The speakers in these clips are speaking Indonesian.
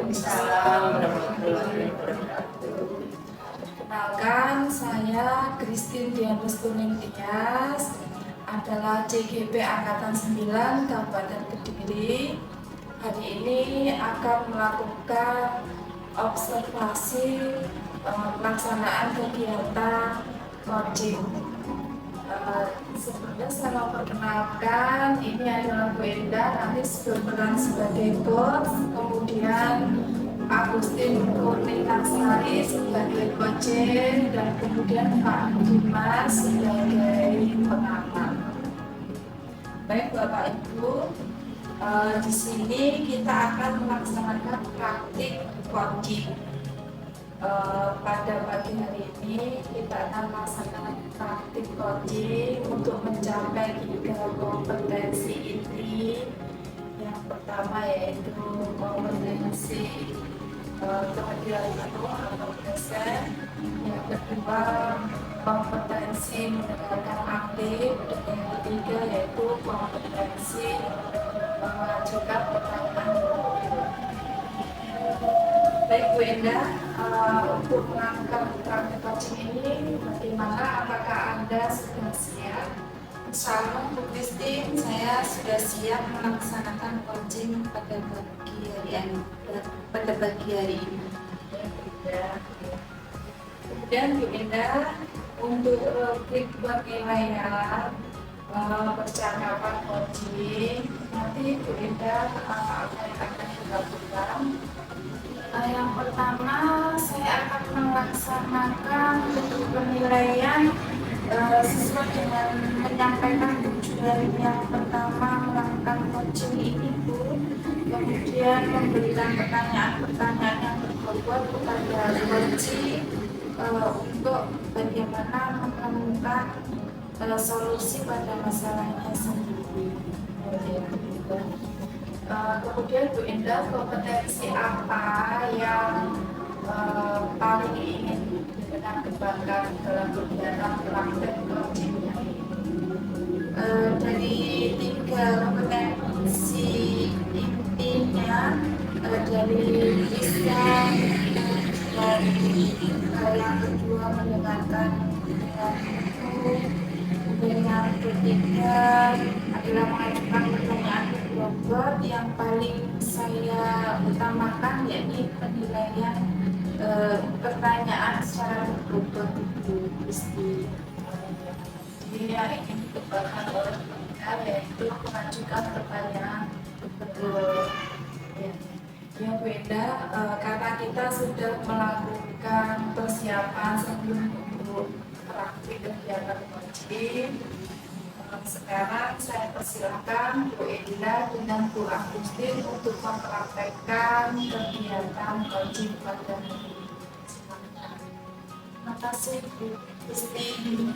Waalaikumsalam warahmatullahi wabarakatuh. Kenalkan, saya Christine Dian Restuning Tias, adalah CGP Angkatan 9 Kabupaten Kediri. Hari ini akan melakukan observasi pelaksanaan kegiatan coaching. Sebelumnya saya mau perkenalkan, ini adalah Bu Enda, nanti berperan sebagai coach, kemudian Agustin Kurniasari sebagai coaching, dan kemudian Pak Dimas sebagai pengamat. Baik Bapak Ibu, di sini kita akan melaksanakan praktik coaching. Pada pagi hari ini kita akan melaksanakan praktik coaching untuk mencapai 3 kompetensi inti. Yang pertama yaitu kompetensi kehadiran atau present. Yang kedua kompetensi mendengarkan aktif, dan yang ketiga yaitu kompetensi mengajukan pertanyaan. Baik Bu Enda, untuk melakukan praktik coaching ini bagaimana? Apakah Anda sudah siap? Salam Bu Christine, saya sudah siap melaksanakan coaching pada pagi hari ini. Kemudian Bu Enda, untuk rubrik penilaian percakapan coaching, nanti Bu Enda akan dilakukan. Yang pertama, saya akan melaksanakan penilaian sesuai dengan menyampaikan tujuan. Yang pertama, melakukan coaching ini Bu, kemudian memberikan pertanyaan-pertanyaan yang berbobot kepada coaching untuk bagaimana menemukan solusi pada masalahnya sendiri. Kemudian Bu Enda, kompetensi apa yang paling ingin kita kembangkan dalam kegiatan praktek coaching ini? Dari 3 kompetensi intinya, dari lisan, dan yang kedua mendengarkan dengan utuh, yang ketiga adalah mengajukan pertanyaan berbobot. Yang paling saya utamakan yakni penilaian pertanyaan secara berbobot itu mesti dia ingin dikembangkan oleh kita, yaitu mengajukan pertanyaan berbobot. Ya Bu Enda, karena kita sudah melakukan persiapan sebelum untuk praktik kegiatan coaching, sekarang saya persilakan Bu Enda dengan Bu Agustin untuk mempraktekkan kegiatan coaching pada hari ini. Terima kasih Bu Agustin.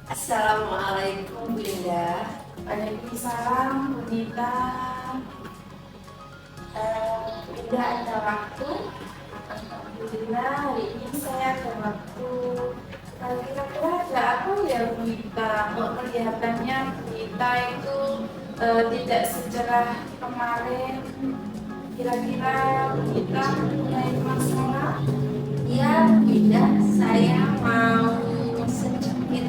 Assalamualaikum Bu Indah. Waalaikumsalam Bu Nita. Bu Ida ada waktu? Alhamdulillah hari ini saya ada waktu. Kira-kira ada apa ya Bu Nita? Kok kelihatannya Bu Nita itu tidak secerah kemarin. Kira-kira Bu Nita punya masalah? Ya Bu Indah, saya mau sedikit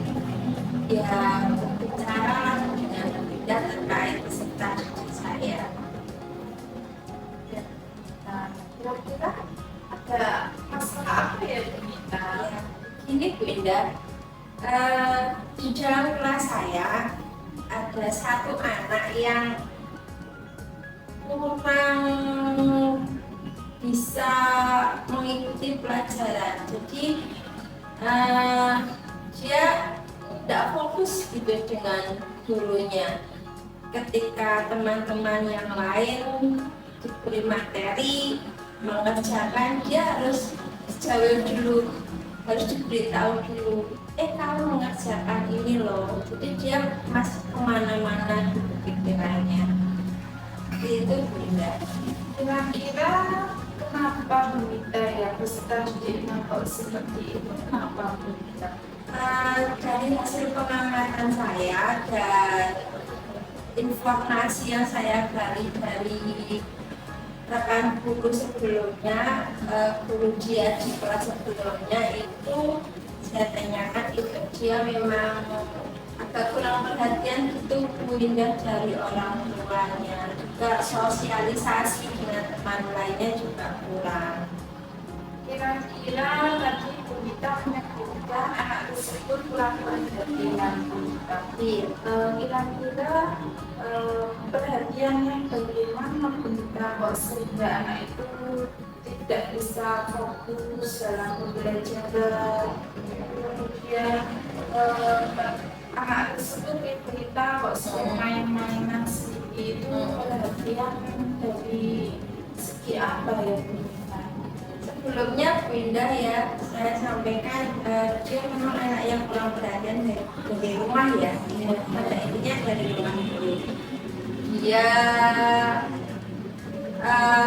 berbicara dengan Bu Indah terkait peserta didik saya. Kira-kira ada masalah apa ya Bu Nita? Ini Bu Indah, di dalam kelas saya ada satu anak yang kurang bisa mengikuti pelajaran. Jadi dia tidak fokus gitu dengan gurunya. Ketika teman-teman yang lain diberi materi mengerjakan, dia harus jawab dulu, harus diberitahu dulu, kamu mengerjakan ini loh. Jadi dia masih kemana-mana gitu pikirannya. Itu Bu Indah. Kira-kira kenapa Bunita ya peserta didiknya kok seperti itu? Kenapa Bunita? Dari hasil pengamatan saya dan informasi yang saya gali dari rekan guru sebelumnya, guru dia di kelas sebelumnya itu saya tanyakan itu dia memang agak kurang perhatian gitu Bu Indah dari orang tuanya, juga sosialisasi dengan teman lainnya juga kurang. Kira-kira tadi Bunita menyebutkan anak tersebut kurang perhatian Bunita. Kira-kira perhatiannya bagaimana Bunita kok sehingga anak itu tidak bisa fokus dalam pembelajaran, kemudian anak tersebut Bunita kok sering main-mainan seperti itu, perhatian dari segi apa ya Bunita? Sebelumnya Bu Indah ya, saya sampaikan dia memang anak yang kurang perhatian dari rumah ya, pada intinya dari rumah dulu. Dia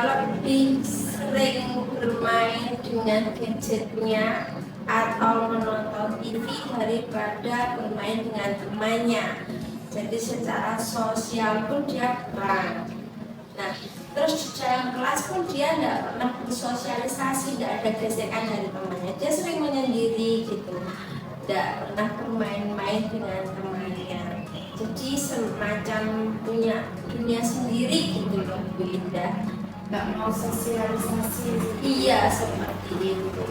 lebih sering bermain dengan gadgetnya atau menonton TV daripada bermain dengan temannya. Jadi secara sosial pun dia kurang. Nah, terus di dalam kelas pun dia tidak pernah bersosialisasi, tidak ada gesekan dari temannya. Dia sering menyendiri gitu, tidak pernah bermain-main dengan temannya. Jadi semacam punya dunia sendiri gitu loh Bu Indah. Nggak mau sosialisasi. Iya seperti itu.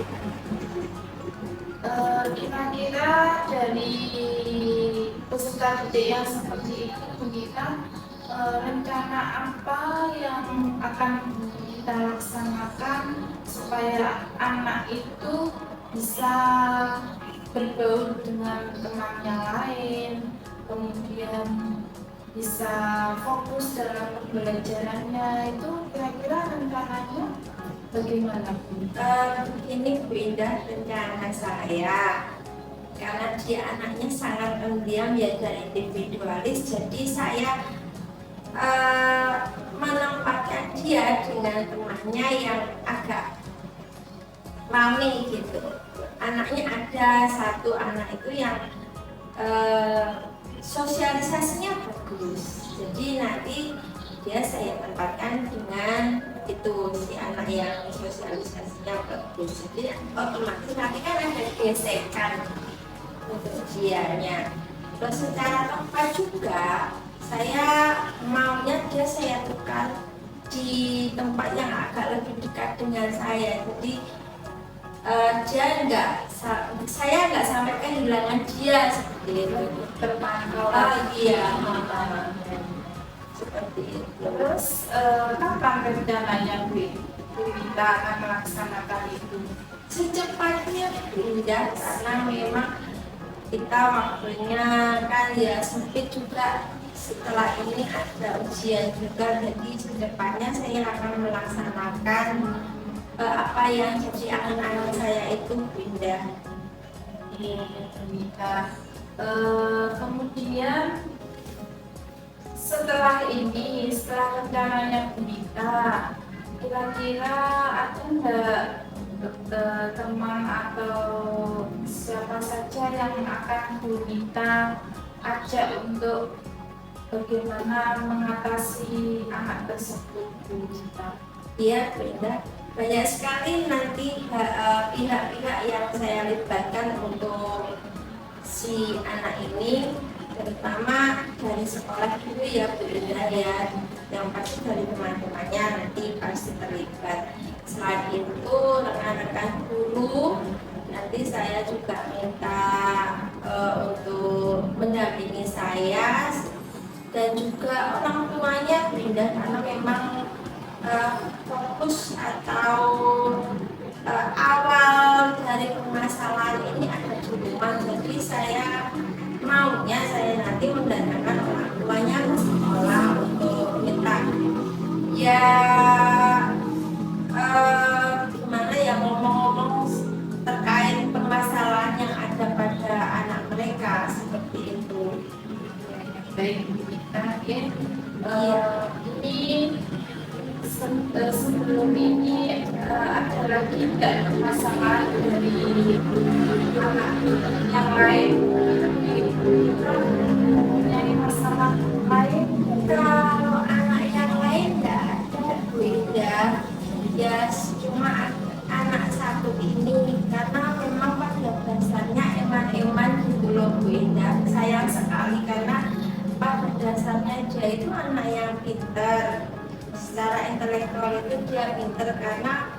Kira-kira dari peserta didik yang seperti itu kita rencana apa yang akan kita laksanakan supaya anak itu bisa bergaul dengan temannya lain, kemudian bisa fokus dalam pembelajarannya, itu kira-kira rencananya bagaimana Bu? Begini Bu Indah, rencana saya karena dia anaknya sangat pendiam ya dan individualis, jadi saya menempatkan dia dengan temannya yang agak rame gitu. Anaknya ada satu anak itu yang sosialisasinya bagus, jadi nanti dia saya tempatkan dengan itu si anak yang sosialisasinya bagus, jadi otomatis nanti kan ada gesekan untuk dianya. Terus secara tempat juga saya maunya dia saya tukar di tempat yang agak lebih dekat dengan saya, jadi dia saya nggak sampai kehilangan dia seperti itu, Terpantau. iya seperti itu. Terus kapan rencananya Bu kita akan melaksanakan itu? Secepatnya pindah karena memang kita waktunya kan ya sempit juga, setelah ini ada ujian juga, jadi secepatnya saya akan melaksanakan apa yang jadi angan-angan saya itu pindah. Kemudian setelah ini, setelah rencananya Bunita, kira-kira ada nggak teman atau siapa saja yang akan Bunita ajak untuk bagaimana mengatasi anak tersebut Bunita? Iya pindah, banyak sekali nanti pihak-pihak yang saya libatkan untuk si anak ini, terutama dari sekolah dulu ya Bu Indah ya, yang pasti dari teman-temannya nanti pasti terlibat. Selain itu rekan-rekan guru nanti saya juga minta untuk mendampingi saya, dan juga orang tuanya pindah karena memang fokus atau awal dari permasalahan ini ada di rumah, jadi saya maunya saya nanti mendatangkan orang tuanya ke sekolah untuk minta ya gimana ya ngomong-ngomong terkait permasalahan yang ada pada anak mereka seperti itu. Baik, kita ini lagi tidak ada masalah dari anak yang lain, tapi mempunyai masalah lain. Kalau anak yang lain nggak ada Bu Indah, ya cuma anak satu ini karena memang pada dasarnya eman-eman gitu loh Bu Indah. Sayang sekali karena pada dasarnya dia itu anak yang pinter, secara intelektual itu dia pinter. Karena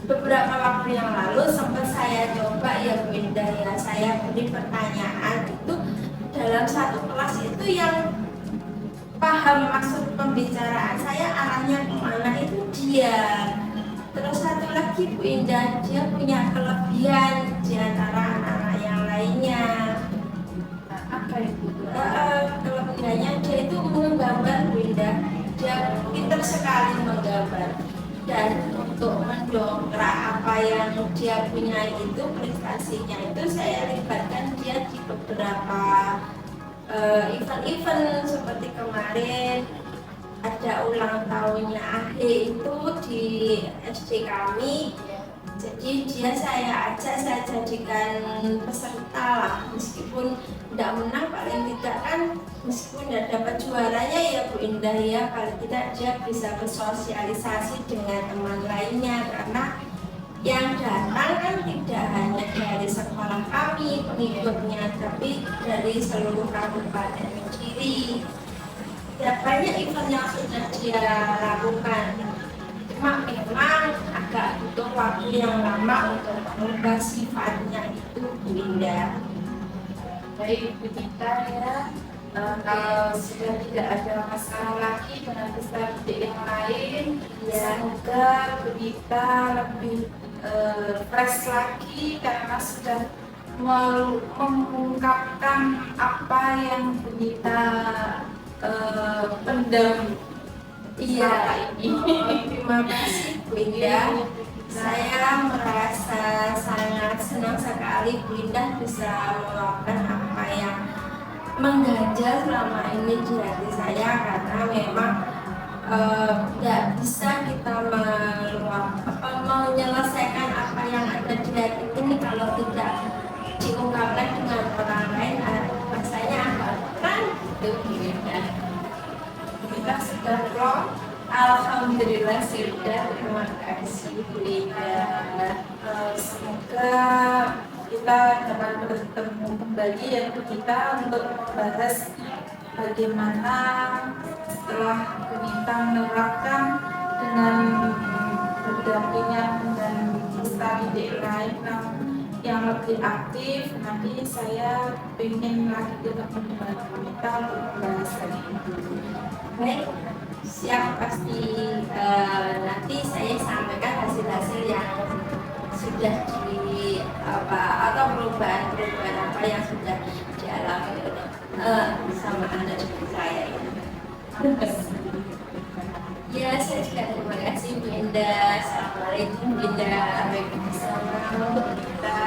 beberapa waktu yang lalu sempat saya coba ya Bu Indah, ya saya beri pertanyaan itu dalam satu kelas itu yang paham maksud pembicaraan saya arahnya kemana itu dia. Terus satu lagi Bu Indah, dia punya kelebihan di antara anak-anak yang lainnya. Nah, apa itu? Kelebihannya dia itu menggambar Bu Indah, dia pintar sekali menggambar. Dan untuk mendongkrak apa yang dia punya itu, prestasinya itu saya libatkan dia di beberapa event-event seperti kemarin ada ulang tahunnya Ahe itu di SD kami. Jadi dia saya ajak, saya jadikan peserta lah, meskipun tidak menang paling tidak kan, meskipun tidak dapat juaranya ya Bu Indah ya, paling tidak dia bisa bersosialisasi dengan teman lainnya. Karena yang datang kan tidak hanya dari sekolah kami pengikutnya, tapi dari seluruh kabupaten Kediri. Ya, banyak event yang sudah dia lakukan, cuma memang agak butuh waktu yang lama untuk mengubah sifatnya itu Bu Indah. Baik Bu Tita ya, kalau sudah tidak ada masalah lagi dengan peserta didik yang lain, Ya. semoga Bu Tita lebih fresh lagi karena sudah mengungkapkan apa yang Bu Tita pendam. Iya, ini. terima kasih Bu Indah. Saya merasa sangat senang sekali Bu Indah bisa meluapkan apa yang mengganjal selama ini di hati saya, karena memang tidak bisa kita menyelesaikan apa yang ada di hati ini kalau tidak diungkapkan dengan orang lain. Rasanya agak berat gitu Bu Indah. Kita sudah vlog. Alhamdulillah sudah, terima kasih Bu Indah. Semoga kita dapat bertemu kembali ya Bu Tita untuk membahas bagaimana setelah Bu Tita menerapkan dengan berdampingan dengan peserta didik lain yang lebih aktif. Nanti saya ingin lagi ketemu dengan Bu Tita untuk membahas lagi. Baik, siap, pasti nanti saya sampaikan hasil-hasil yang sudah di atau perubahan-perubahan apa yang sudah dialami sama Anda dengan saya ya. Ya, saya juga terima kasih Bu Indah. Assalamualaikum Bu Indah. Waalaikumsalam Bu Tita.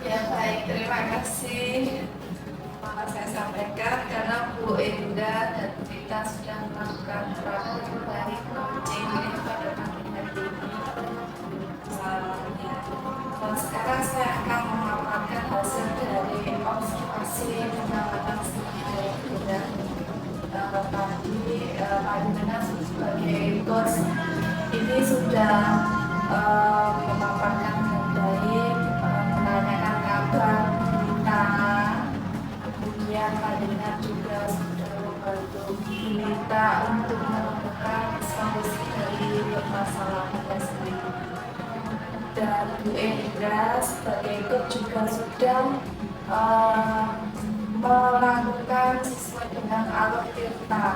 Ya baik, terima kasih. Saya sampaikan karena Bu Indah dan Bu Tita sudah melakukan praktek dari coaching ini pada pagi hari ini. Dan sekarang saya akan memaparkan hasil dari observasi pengamatan studi dari Bu Indah. Tadi Pak Indah sebagai coach ini sudah memaparkan dengan baik, menanyakan kabar kita. Kemudian Pak Dinar juga sudah membantu kita untuk menemukan solusi dari permasalahannya sendiri. Dan Bu Indra sebagai ikut juga sudah melakukan sesuai dengan alur kita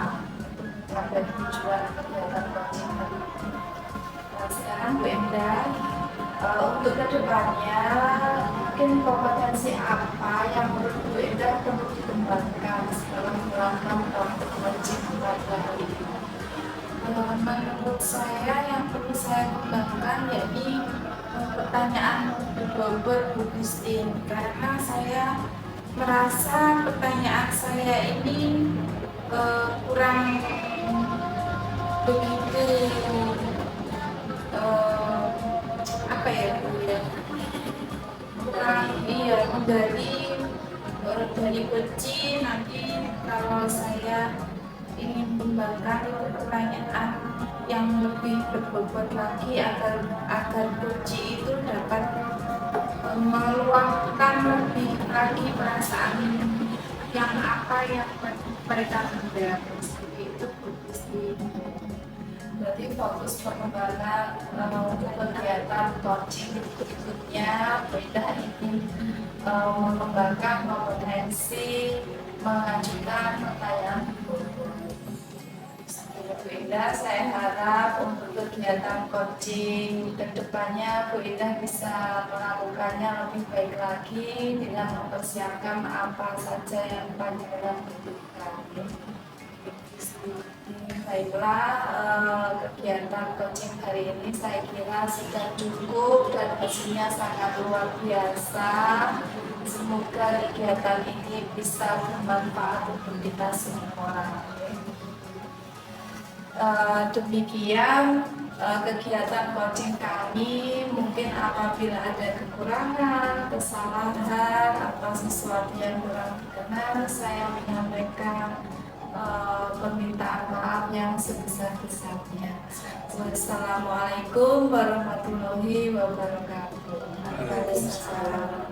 pada tujuan kegiatan coaching hari ini. Nah, sekarang Bu Indra, untuk kedepannya mungkin kompetensi apa yang menurut Bu Indah perlu dikembangkan setelah melakukan praktek coaching pada hari ini? Menurut saya yang perlu saya kembangkan yakni pertanyaan berbobot Bu Christine, karena saya merasa pertanyaan saya ini kurang begitu apa ya Bu ya, kurang iya menggali dari kecil. Nanti kalau saya ingin kembangkan itu pertanyaan yang lebih berbobot lagi agar kunci itu dapat meluapkan lebih lagi perasaan yang apa yang mereka pendam seperti itu Bu Christine. Berarti fokus pengembangan kegiatan coaching berikutnya Bu Indah ingin mengembangkan kompetensi mengajukan pertanyaan. Bu Indah, saya harap untuk kegiatan coaching ke depannya Bu Indah bisa melakukannya lebih baik lagi dengan mempersiapkan apa saja yang panjenengan butuhkan. Baiklah, kegiatan coaching hari ini saya kira sudah cukup dan hasilnya sangat luar biasa. Semoga kegiatan ini bisa bermanfaat untuk kita semua. Demikian kegiatan coaching kami. Mungkin apabila ada kekurangan, kesalahan atau sesuatu yang kurang dikenal, saya menyampaikan permintaan maaf yang sebesar-besarnya. Wassalamualaikum warahmatullahi wabarakatuh. Waalaikumsalam.